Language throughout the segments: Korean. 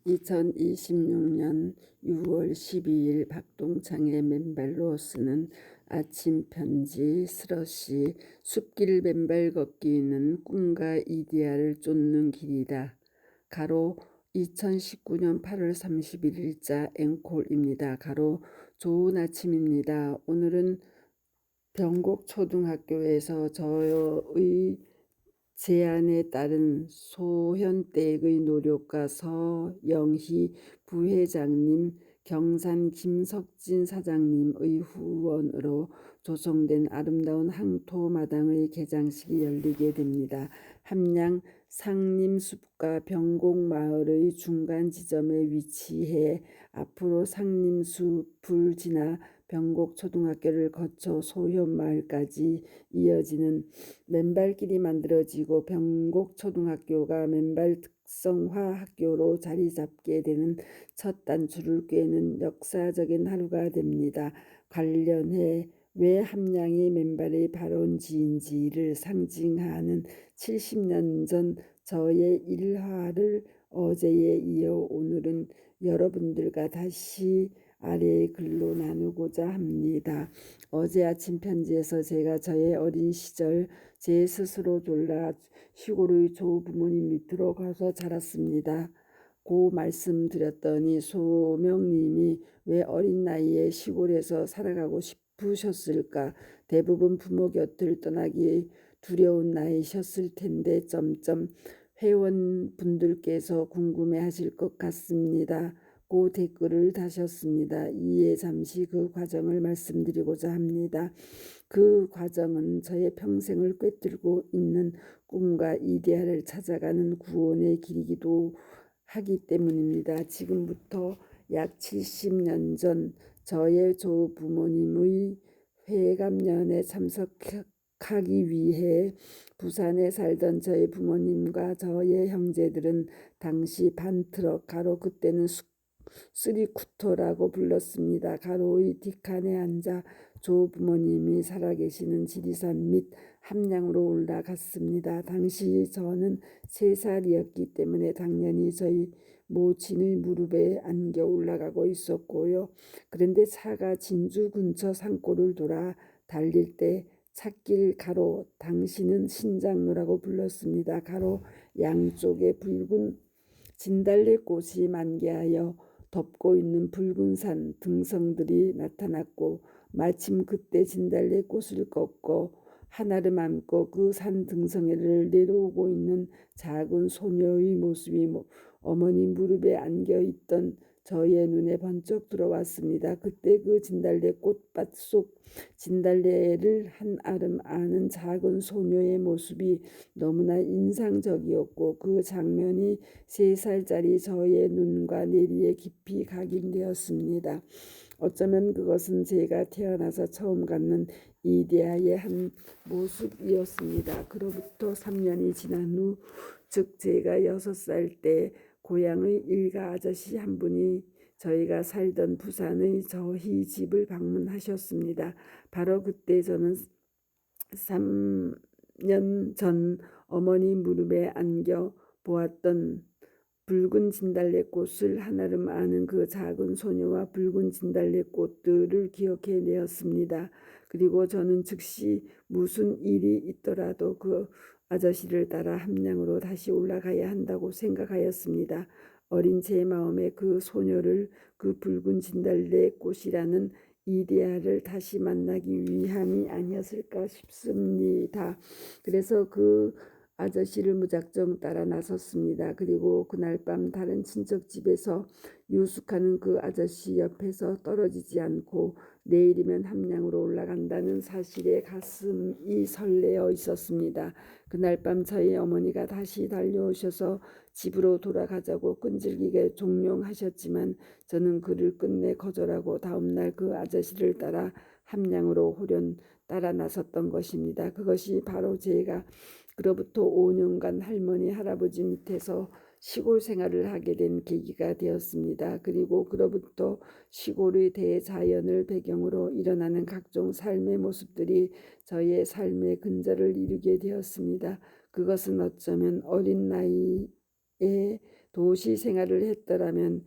2026년 6월 12일 박동창의 맨발로 쓰는 아침 편지 스러시 숲길 맨발 걷기는 꿈과 이데아를 쫓는 길이다. 가로 2019년 8월 31일자 앵콜입니다. 가로 좋은 아침입니다. 오늘은 병곡초등학교에서 저의 제안에 따른 소현댁의 노력과 서영희 부회장님, 경산 김석진 사장님의 후원으로 조성된 아름다운 항토마당의 개장식이 열리게 됩니다. 함양 상림숲과 병곡마을의 중간 지점에 위치해 앞으로 상림숲을 지나 병곡초등학교를 거쳐 소현마을까지 이어지는 맨발길이 만들어지고 병곡초등학교가 맨발 특성화 학교로 자리 잡게 되는 첫 단추를 꿰는 역사적인 하루가 됩니다. 관련해 왜 함양이 맨발의 발원지인지를 상징하는 70년 전 저의 일화를 어제에 이어 오늘은 여러분들과 다시 아래의 글로 나누고자 합니다. 어제 아침 편지에서 제가 저의 어린 시절 제 스스로 졸라 시골의 조부모님 밑으로 가서 자랐습니다. 고 말씀드렸더니 소명님이 왜 어린 나이에 시골에서 살아가고 싶으셨을까? 대부분 부모 곁을 떠나기 두려운 나이셨을 텐데 회원분들께서 궁금해하실 것 같습니다. 고 댓글을 다셨습니다. 이에 잠시 그 과정을 말씀드리고자 합니다. 그 과정은 저의 평생을 꿰뚫고 있는 꿈과 이데아를 찾아가는 구원의 길이기도 하기 때문입니다. 지금부터 약 70년 전 저의 조부모님의 회갑년에 참석하기 위해 부산에 살던 저의 부모님과 저의 형제들은 당시 반트럭 가로 그때는 쓰리쿠터라고 불렀습니다. 가로의 뒷칸에 앉아 조부모님이 살아계시는 지리산 및 함양으로 올라갔습니다. 당시 저는 3살이었기 때문에 당연히 저희 모친의 무릎에 안겨 올라가고 있었고요. 그런데 차가 진주 근처 산골을 돌아 달릴 때 찻길 가로 당시는 신장로라고 불렀습니다. 가로 양쪽에 붉은 진달래꽃이 만개하여 덮고 있는 붉은 산 등성들이 나타났고 마침 그때 진달래꽃을 꺾고 하나를 안고 그 산 등성이를 내려오고 있는 작은 소녀의 모습이 어머니 무릎에 안겨있던 저의 눈에 번쩍 들어왔습니다. 그때 그 진달래 꽃밭 속 진달래를 한 알음 아는 작은 소녀의 모습이 너무나 인상적이었고 그 장면이 3살짜리 저의 눈과 뇌리에 깊이 각인되었습니다. 어쩌면 그것은 제가 태어나서 처음 갖는 이데아의 한 모습이었습니다. 그로부터 3년이 지난 후, 즉 제가 6살 때 고향의 일가 아저씨 한 분이 저희가 살던 부산의 저희 집을 방문하셨습니다. 바로 그때 저는 3년 전 어머니 무릎에 안겨 보았던 붉은 진달래꽃을 한아름 아는 그 작은 소녀와 붉은 진달래꽃들을 기억해내었습니다. 그리고 저는 즉시 무슨 일이 있더라도 그 아저씨를 따라 함양으로 다시 올라가야 한다고 생각하였습니다. 어린 제 마음에 그 소녀를 그 붉은 진달래꽃이라는 이데아를 다시 만나기 위함이 아니었을까 싶습니다. 그래서 그 아저씨를 무작정 따라 나섰습니다. 그리고 그날 밤 다른 친척 집에서 유숙하는 그 아저씨 옆에서 떨어지지 않고 내일이면 함양으로 올라간다는 사실에 가슴이 설레어 있었습니다. 그날 밤 저희 어머니가 다시 달려오셔서 집으로 돌아가자고 끈질기게 종용하셨지만 저는 그를 끝내 거절하고 다음날 그 아저씨를 따라 함양으로 홀연 따라 나섰던 것입니다. 그것이 바로 제가 그로부터 5년간 할머니 할아버지 밑에서 시골 생활을 하게 된 계기가 되었습니다. 그리고 그로부터 시골의 대자연을 배경으로 일어나는 각종 삶의 모습들이 저의 삶의 근저를 이루게 되었습니다. 그것은 어쩌면 어린 나이에 도시 생활을 했더라면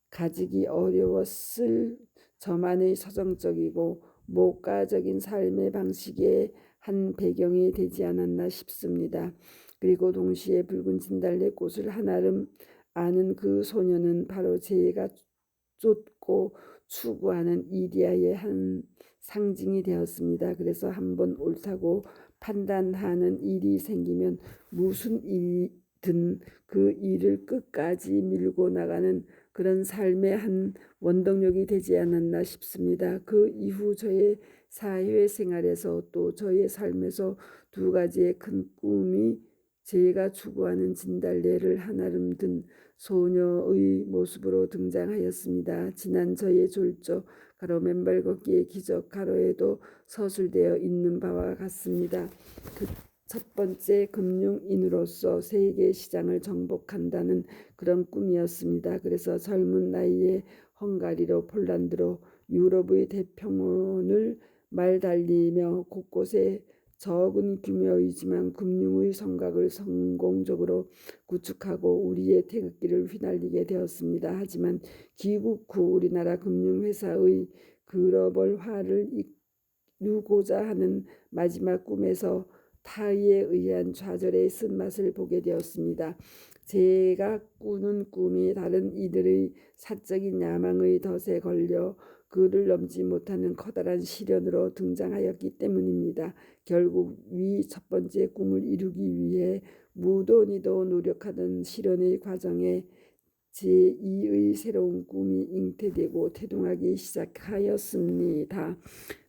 가지기 어려웠을 저만의 서정적이고 모가적인 삶의 방식의 한 배경이 되지 않았나 싶습니다. 그리고 동시에 붉은 진달래 꽃을 한아름 아는 그 소녀는 바로 제가 쫓고 추구하는 이데아의 한 상징이 되었습니다. 그래서 한번 옳다고 판단하는 일이 생기면 무슨 일이든 그 일을 끝까지 밀고 나가는 그런 삶의 한 원동력이 되지 않았나 싶습니다. 그 이후 저의 사회생활에서 또 저의 삶에서 두 가지의 큰 꿈이 제가 추구하는 진달래를 한아름 든 소녀의 모습으로 등장하였습니다. 지난 저의 졸조 가로 맨발 걷기의 기적 가로에도 서술되어 있는 바와 같습니다. 그 첫 번째 금융인으로서 세계 시장을 정복한다는 그런 꿈이었습니다. 그래서 젊은 나이에 헝가리로 폴란드로 유럽의 대평원을 말달리며 곳곳에 적은 규모이지만 금융의 성곽을 성공적으로 구축하고 우리의 태극기를 휘날리게 되었습니다. 하지만 귀국 후 우리나라 금융회사의 글로벌화를 이루고자 하는 마지막 꿈에서 타의에 의한 좌절의 쓴맛을 보게 되었습니다. 제가 꾸는 꿈이 다른 이들의 사적인 야망의 덫에 걸려 그를 넘지 못하는 커다란 시련으로 등장하였기 때문입니다. 결국 위 첫 번째 꿈을 이루기 위해 무도니도 노력하던 시련의 과정에 제2의 새로운 꿈이 잉태되고 태동하기 시작하였습니다.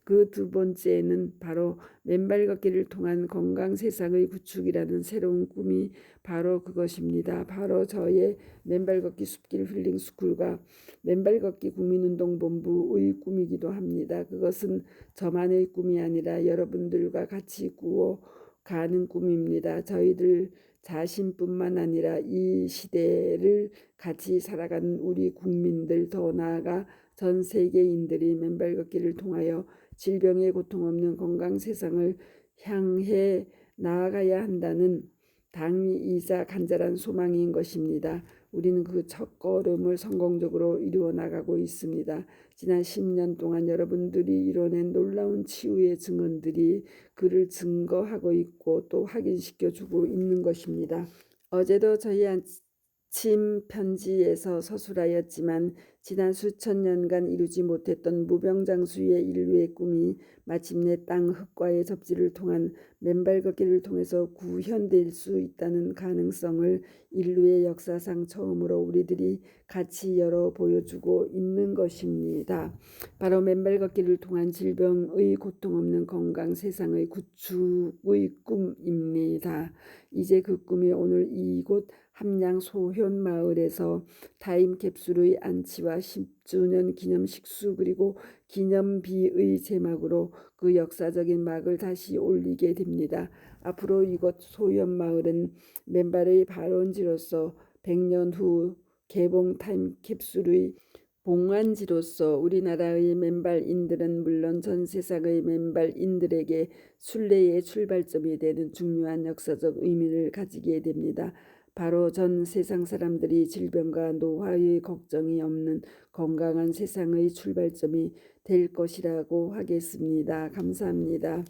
그 두 번째는 바로 맨발 걷기를 통한 건강 세상의 구축이라는 새로운 꿈이 바로 그것입니다. 바로 저의 맨발 걷기 숲길 힐링 스쿨과 맨발 걷기 국민운동본부의 꿈이기도 합니다. 그것은 저만의 꿈이 아니라 여러분들과 같이 꾸어가는 꿈입니다. 저희들 자신뿐만 아니라 이 시대를 같이 살아가는 우리 국민들, 더 나아가 전 세계인들이 맨발 걷기를 통하여 질병의 고통 없는 건강 세상을 향해 나아가야 한다는 당위이자 간절한 소망인 것입니다. 우리는 그 첫걸음을 성공적으로 이루어 나가고 있습니다. 지난 10년 동안 여러분들이 이뤄낸 놀라운 치유의 증언들이 그를 증거하고 있고 또 확인시켜주고 있는 것입니다. 어제도 저희 아침 편지에서 서술하였지만 지난 수천 년간 이루지 못했던 무병장수의 인류의 꿈이 마침내 땅 흙과의 접지를 통한 맨발 걷기를 통해서 구현될 수 있다는 가능성을 인류의 역사상 처음으로 우리들이 같이 열어 보여주고 있는 것입니다. 바로 맨발 걷기를 통한 질병의 고통 없는 건강 세상의 구축의 꿈입니다. 이제 그 꿈이 오늘 이곳 함양 소현 마을에서 타임캡슐의 안치와 10주년 기념 식수 그리고 기념비의 제막으로 그 역사적인 막을 다시 올리게 됩니다. 앞으로 이곳 소현 마을은 맨발의 발원지로서 100년 후 개봉 타임캡슐의 봉안지로서 우리나라의 맨발인들은 물론 전 세상의 맨발인들에게 순례의 출발점이 되는 중요한 역사적 의미를 가지게 됩니다. 바로 전 세상 사람들이 질병과 노화의 걱정이 없는 건강한 세상의 출발점이 될 것이라고 하겠습니다. 감사합니다.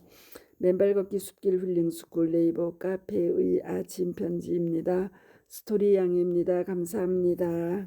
맨발 걷기 숲길 힐링 스쿨 네이버 카페의 아침 편지입니다. 스토리 양입니다. 감사합니다.